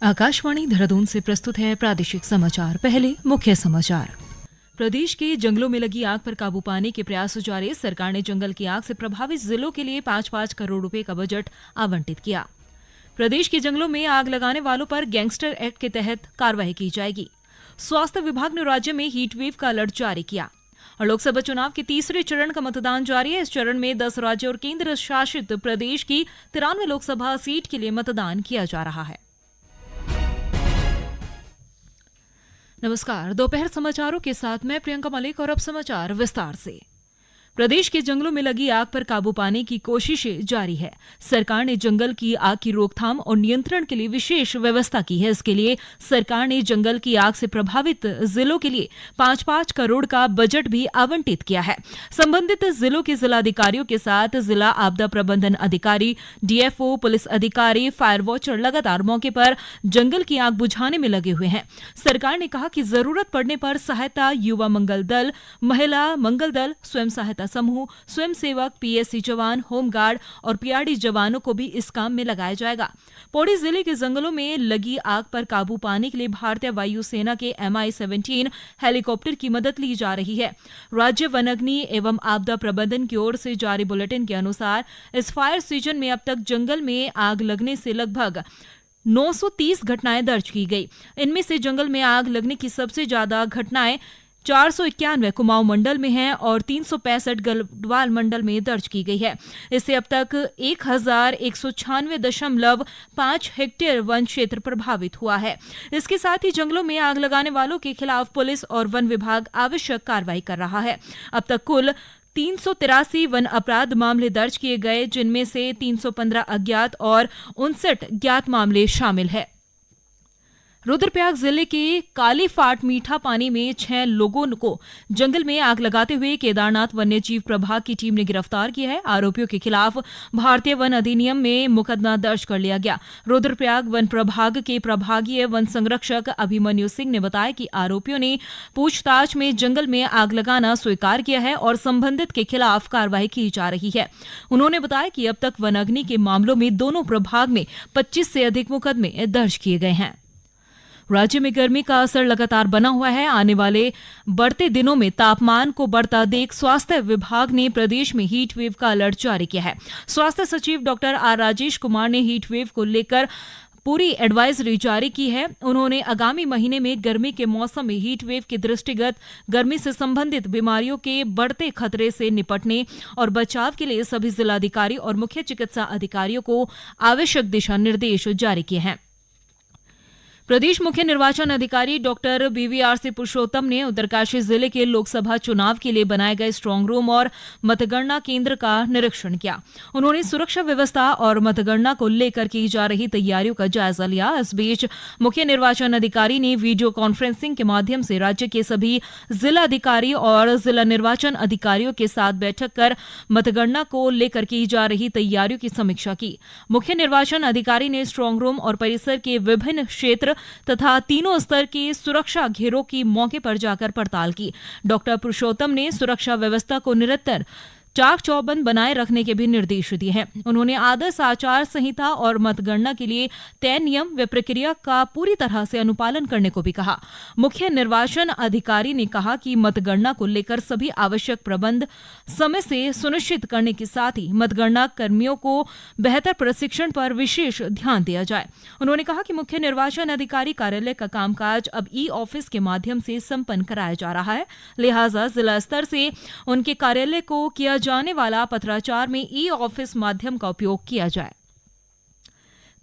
आकाशवाणी देहरादून से प्रस्तुत है प्रादेशिक समाचार। पहले मुख्य समाचार। प्रदेश के जंगलों में लगी आग पर काबू पाने के प्रयास जारी। सरकार ने जंगल की आग से प्रभावित जिलों के लिए 5-5 करोड़ रुपए का बजट आवंटित किया। प्रदेश के जंगलों में आग लगाने वालों पर गैंगस्टर एक्ट के तहत कार्रवाई की जाएगी। स्वास्थ्य विभाग ने राज्य में हीटवेव का अलर्ट जारी किया। और लोकसभा चुनाव के तीसरे चरण का मतदान जारी है। इस चरण में 10 राज्य और केंद्र शासित प्रदेश की 93 लोकसभा सीट के लिए मतदान किया जा रहा है। नमस्कार, दोपहर समाचारों के साथ मैं प्रियंका मलिक और अब समाचार विस्तार से। प्रदेश के जंगलों में लगी आग पर काबू पाने की कोशिशें जारी है। सरकार ने जंगल की आग की रोकथाम और नियंत्रण के लिए विशेष व्यवस्था की है। इसके लिए सरकार ने जंगल की आग से प्रभावित जिलों के लिए 5-5 करोड़ का बजट भी आवंटित किया है। संबंधित जिलों के जिलाधिकारियों के साथ जिला आपदा प्रबंधन अधिकारी, डीएफओ, पुलिस अधिकारी, फायर वॉचर लगातार मौके पर जंगल की आग बुझाने में लगे हुए हैं। सरकार ने कहा कि जरूरत पड़ने पर सहायता युवा मंगल दल, महिला मंगल दल, स्वयं सहायता समूह, स्वयंसेवक, पीएससी जवान, होमगार्ड और पीआरडी जवानों को भी इस काम में लगाया जाएगा। पौड़ी जिले के जंगलों में लगी आग पर काबू पाने के लिए भारतीय वायुसेना के MI-17 हेलीकॉप्टर की मदद ली जा रही है। राज्य वनाग्नि एवं आपदा प्रबंधन की ओर से जारी बुलेटिन के अनुसार इस फायर सीजन में अब तक जंगल में आग लगने से लगभग 930 घटनाएं दर्ज की गई। इनमें से जंगल में आग लगने की सबसे ज्यादा घटनाएं 491 कुमाऊं मंडल में है और 365 गढ़वाल मंडल में दर्ज की गई है। इससे अब तक 1196.5 हेक्टेयर वन क्षेत्र प्रभावित हुआ है। इसके साथ ही जंगलों में आग लगाने वालों के खिलाफ पुलिस और वन विभाग आवश्यक कार्रवाई कर रहा है। अब तक कुल 383 वन अपराध मामले दर्ज किए गए, जिनमें से 315 अज्ञात और 59 ज्ञात मामले शामिल है। रुद्रप्रयाग जिले के कालीफाट मीठा पानी में 6 लोगों को जंगल में आग लगाते हुए केदारनाथ वन्य जीव प्रभाग की टीम ने गिरफ्तार किया है। आरोपियों के खिलाफ भारतीय वन अधिनियम में मुकदमा दर्ज कर लिया गया। रुद्रप्रयाग वन प्रभाग के प्रभागीय वन संरक्षक अभिमन्यु सिंह ने बताया कि आरोपियों ने पूछताछ में जंगल में आग लगाना स्वीकार किया है और संबंधित के खिलाफ कार्रवाई की जा रही है। उन्होंने बताया कि अब तक वनाग्नि के मामलों में दोनों प्रभाग में 25 से अधिक मुकदमे दर्ज किए गए हैं। राज्य में गर्मी का असर लगातार बना हुआ है। आने वाले बढ़ते दिनों में तापमान को बढ़ता देख स्वास्थ्य विभाग ने प्रदेश में हीट वेव का अलर्ट जारी किया है। स्वास्थ्य सचिव डॉक्टर आर राजेश कुमार ने हीट वेव को लेकर पूरी एडवाइजरी जारी की है। उन्होंने आगामी महीने में गर्मी के मौसम में हीट वेव के दृष्टिगत गर्मी से संबंधित बीमारियों के बढ़ते खतरे से निपटने और बचाव के लिए सभी जिलाधिकारी और मुख्य चिकित्सा अधिकारियों को आवश्यक दिशा निर्देश जारी किए हैं। प्रदेश मुख्य निर्वाचन अधिकारी डॉक्टर BVRC पुरुषोत्तम ने उत्तरकाशी जिले के लोकसभा चुनाव के लिए बनाए गए स्ट्रांग रूम और मतगणना केंद्र का निरीक्षण किया। उन्होंने सुरक्षा व्यवस्था और मतगणना को लेकर की जा रही तैयारियों का जायजा लिया। इस बीच मुख्य निर्वाचन अधिकारी ने वीडियो कॉन्फ्रेंसिंग के माध्यम से राज्य के सभी जिलाधिकारी और जिला निर्वाचन अधिकारियों के साथ बैठक कर मतगणना को लेकर की जा रही तैयारियों की समीक्षा की। मुख्य निर्वाचन अधिकारी ने स्ट्रांग रूम और परिसर के विभिन्न क्षेत्र तथा तीनों स्तर के सुरक्षा घेरों की मौके पर जाकर पड़ताल की। डॉक्टर पुरुषोत्तम ने सुरक्षा व्यवस्था को निरंतर चाक चौबंद बनाए रखने के भी निर्देश दिए हैं। उन्होंने आदर्श आचार संहिता और मतगणना के लिए तय नियम व प्रक्रिया का पूरी तरह से अनुपालन करने को भी कहा। मुख्य निर्वाचन अधिकारी ने कहा कि मतगणना को लेकर सभी आवश्यक प्रबंध समय से सुनिश्चित करने के साथ ही मतगणना कर्मियों को बेहतर प्रशिक्षण पर विशेष ध्यान दिया जाए। उन्होंने कहा कि मुख्य निर्वाचन अधिकारी कार्यालय का कामकाज अब ई-ऑफिस के माध्यम से संपन्न कराया जा रहा है, लिहाजा जिला स्तर से उनके कार्यालय को किया जाने वाला पत्राचार में ई-ऑफिस माध्यम का उपयोग किया जाए।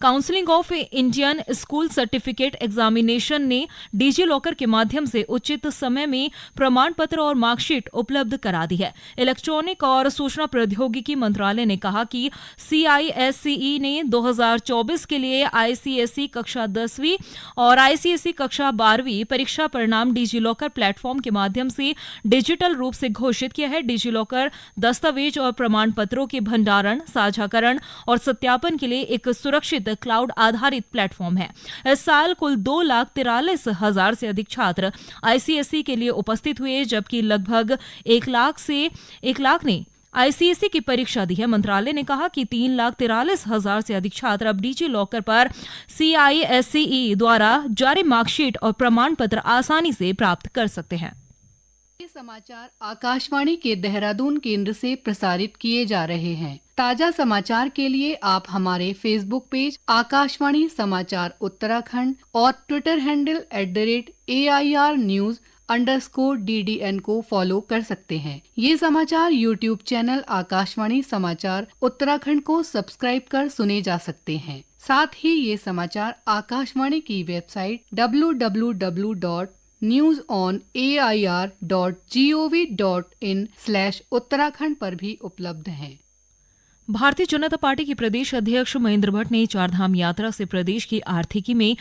Counselling of Indian school certificate examination ने डिजी लॉकर के माध्यम से उचित समय में प्रमाण पत्र और मार्कशीट उपलब्ध करा दी है। इलेक्ट्रॉनिक और सूचना प्रौद्योगिकी मंत्रालय ने कहा कि CISCE ने 2024 के लिए ICSE कक्षा 10वीं और ICSE कक्षा 12वीं परीक्षा परिणाम डिजी लॉकर प्लेटफॉर्म के माध्यम से डिजिटल रूप से घोषित किया है। डिजी लॉकर दस्तावेज और प्रमाण पत्रों के भंडारण, साझाकरण और सत्यापन के लिए एक सुरक्षित क्लाउड आधारित प्लेटफॉर्म है। इस साल कुल 2,43,000 से अधिक छात्र ICSE के लिए उपस्थित हुए, जबकि लगभग 1 लाख ने आईसीएसई की परीक्षा दी है। मंत्रालय ने कहा कि 3,43,000 से अधिक छात्र अब डिजी लॉकर पर CISCE द्वारा जारी मार्कशीट और प्रमाण पत्र आसानी से प्राप्त कर सकते हैं। ये समाचार आकाशवाणी के देहरादून केंद्र से प्रसारित किए जा रहे हैं। ताजा समाचार के लिए आप हमारे फेसबुक पेज आकाशवाणी समाचार उत्तराखंड और ट्विटर हैंडल @AIRnews_DDN को फॉलो कर सकते हैं। ये समाचार यूट्यूब चैनल आकाशवाणी समाचार उत्तराखंड को सब्सक्राइब कर सुने जा सकते हैं। साथ ही ये समाचार आकाशवाणी की वेबसाइट www.newsonair.gov.in/उत्तराखंड पर भी उपलब्ध हैं। भारतीय जनता पार्टी के प्रदेश अध्यक्ष महेंद्र भट्ट ने चारधाम यात्रा से प्रदेश की आर्थिकी में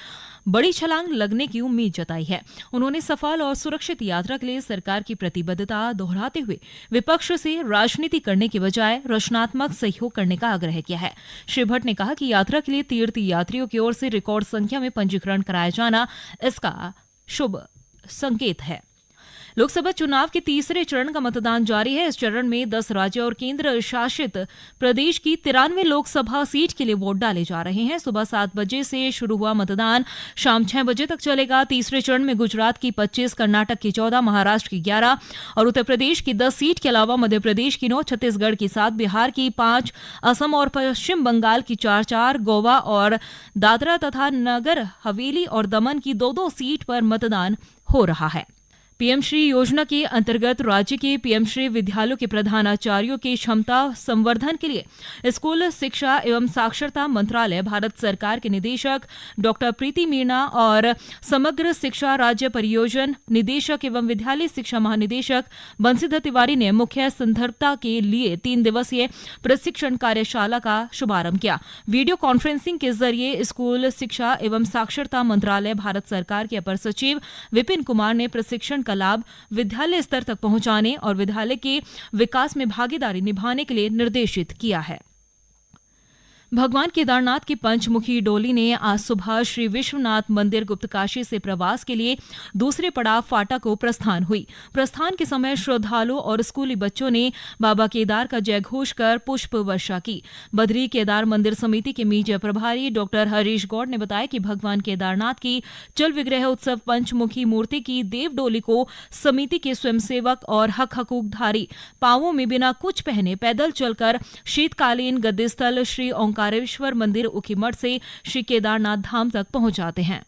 बड़ी छलांग लगने की उम्मीद जताई है। उन्होंने सफल और सुरक्षित यात्रा के लिए सरकार की प्रतिबद्धता दोहराते हुए विपक्ष से राजनीति करने के बजाय रचनात्मक सहयोग करने का आग्रह किया है। श्री भट्ट ने कहा कि यात्रा के लिए तीर्थ यात्रियों की ओर से रिकॉर्ड संख्या में पंजीकरण कराया जाना इसका शुभ संकेत है। लोकसभा चुनाव के तीसरे चरण का मतदान जारी है। इस चरण में 10 राज्य और केंद्र शासित प्रदेश की 93 लोकसभा सीट के लिए वोट डाले जा रहे हैं। सुबह 7 बजे से शुरू हुआ मतदान शाम 6 बजे तक चलेगा। तीसरे चरण में गुजरात की 25, कर्नाटक की 14, महाराष्ट्र की 11 और उत्तर प्रदेश की 10 सीट के अलावा मध्य प्रदेश की 9, छत्तीसगढ़ की 7, बिहार की 5, असम और पश्चिम बंगाल की 4-4, गोवा और दादरा तथा नगर हवेली और दमन की 2-2 सीट पर मतदान हो रहा है। पीएम श्री योजना के अंतर्गत राज्य के पीएम श्री विद्यालयों के प्रधानाचार्यों की क्षमता संवर्धन के लिए स्कूल शिक्षा एवं साक्षरता मंत्रालय, भारत सरकार के निदेशक डॉक्टर प्रीति मीणा और समग्र शिक्षा राज्य परियोजना निदेशक एवं विद्यालय शिक्षा महानिदेशक बंशीधर तिवारी ने मुख्य संदर्भता के लिए 3 दिवसीय प्रशिक्षण कार्यशाला का शुभारंभ किया। वीडियो कॉन्फ्रेंसिंग के जरिए स्कूल शिक्षा एवं साक्षरता मंत्रालय, भारत सरकार के अपर सचिव विपिन कुमार ने प्रशिक्षण का लाभ विद्यालय स्तर तक पहुंचाने और विद्यालय के विकास में भागीदारी निभाने के लिए निर्देशित किया है। भगवान केदारनाथ की पंचमुखी डोली ने आज सुबह श्री विश्वनाथ मंदिर गुप्तकाशी से प्रवास के लिए दूसरे पड़ाव फाटा को प्रस्थान हुई। प्रस्थान के समय श्रद्धालु और स्कूली बच्चों ने बाबा केदार का जयघोष कर पुष्प वर्षा की। बद्री केदार मंदिर समिति के मीडिया प्रभारी डॉक्टर हरीश गौड़ ने बताया कि भगवान केदारनाथ की चल विग्रह उत्सव पंचमुखी मूर्ति की देव डोली को समिति के स्वयंसेवक और हक हकूकधारी पांवों में बिना कुछ पहने पैदल चलकर शीतकालीन गद्दीस्थल श्री ओंकारेश्वर मंदिर ऊखीमठ से श्री केदारनाथ धाम तक पहुंचाते हैं।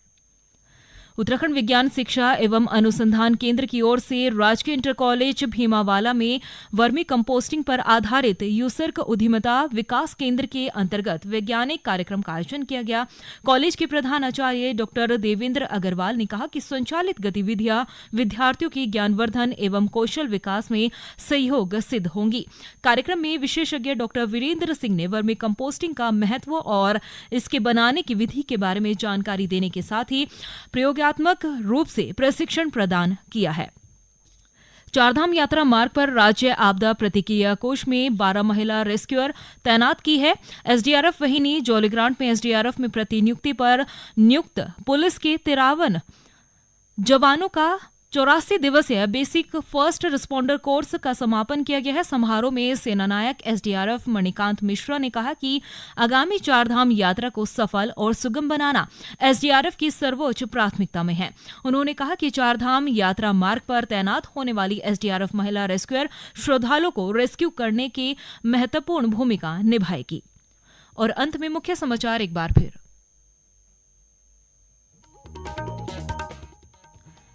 उत्तराखंड विज्ञान शिक्षा एवं अनुसंधान केंद्र की ओर से राजकीय इंटर कॉलेज भीमावाला में वर्मी कंपोस्टिंग पर आधारित यूसर्क उद्यमिता विकास केंद्र के अंतर्गत वैज्ञानिक कार्यक्रम का आयोजन किया गया। कॉलेज के प्रधानाचार्य डॉक्टर देवेंद्र अग्रवाल ने कहा कि संचालित गतिविधियां विद्यार्थियों की ज्ञानवर्धन एवं कौशल विकास में सहयोग सिद्ध होंगी। कार्यक्रम में विशेषज्ञ डॉक्टर वीरेंद्र सिंह ने वर्मी कंपोस्टिंग का महत्व और इसके बनाने की विधि के बारे में जानकारी देने के साथ ही प्रयोगात्मक रूप से प्रशिक्षण प्रदान किया है। चारधाम यात्रा मार्ग पर राज्य आपदा प्रतिक्रिया कोष में 12 महिला रेस्क्यूअर तैनात की है। एसडीआरएफ वहीनी जौलीग्रांट में एसडीआरएफ में प्रतिनियुक्ति पर नियुक्त पुलिस के 53 जवानों का 84 दिवसीय बेसिक फर्स्ट रिस्पॉन्डर कोर्स का समापन किया गया है। समारोह में सेनानायक एसडीआरएफ मणिकांत मिश्रा ने कहा कि आगामी चारधाम यात्रा को सफल और सुगम बनाना एसडीआरएफ की सर्वोच्च प्राथमिकता में है। उन्होंने कहा कि चारधाम यात्रा मार्ग पर तैनात होने वाली एसडीआरएफ महिला रेस्क्यूअर श्रद्धालुओं को रेस्क्यू करने की महत्वपूर्ण भूमिका निभाएगी। और अंत में मुख्य समाचार एक बार फिर।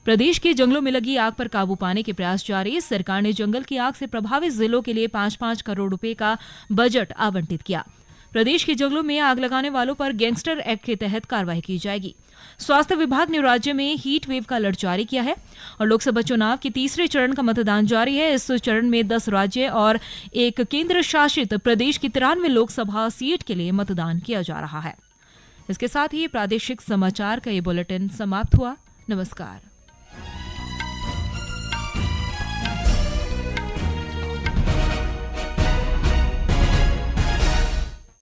प्रदेश के जंगलों में लगी आग पर काबू पाने के प्रयास जारी। सरकार ने जंगल की आग से प्रभावित जिलों के लिए 5-5 करोड़ रुपए का बजट आवंटित किया। प्रदेश के जंगलों में आग लगाने वालों पर गैंगस्टर एक्ट के तहत कार्रवाई की जाएगी। स्वास्थ्य विभाग ने राज्य में हीट वेव का अलर्ट जारी किया है। और लोकसभा चुनाव के तीसरे चरण का मतदान जारी है। इस चरण में 10 राज्य और एक केंद्र शासित प्रदेश की 93 लोकसभा सीट के लिए मतदान किया जा रहा है। इसके साथ ही प्रादेशिक समाचार का ये बुलेटिन समाप्त हुआ। नमस्कार।